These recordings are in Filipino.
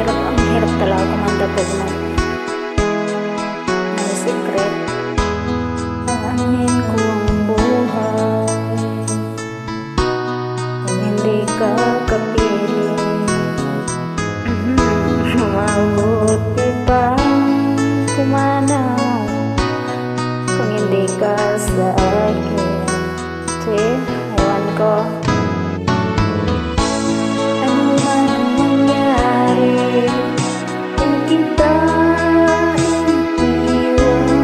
ang hirap talaga kumanta pag may secret. Hangin ko ang buhay kung hindi ka kapiling. Mabuti pang pumanaw kung hindi ka sa akin. Ewan ko ano man ang mangyari, kung kita iniwan,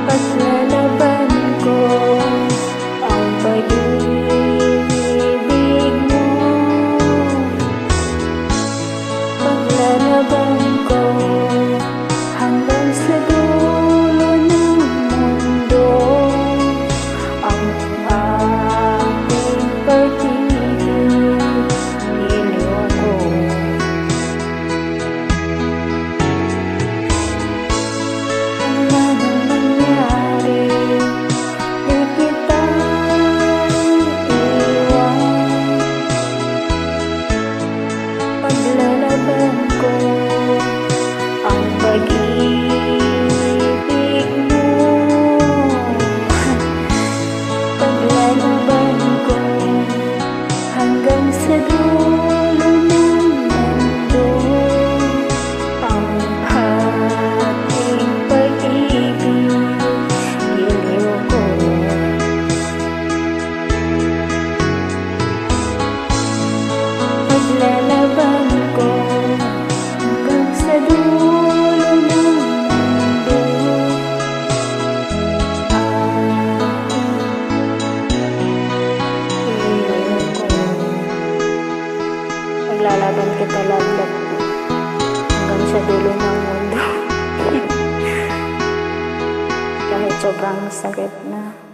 paglalaban ko ang pag-ibig mo. Paglalaban ko hanggang sa dulo ng mundo ang aking pag-ibig. Iliw ko ano man ang mangyari, di kita iiwan. Paglalaban ko ang pag-ibig mo. Paglalaban ko hanggang sa dulo ng mundo ang ating pag-ibig. Giliw ko paglalaban ko hanggang sa dulo ng mundo paglalaban kita laglag hanggang sa dulo ng mundo. Kahit sobrang sakit na.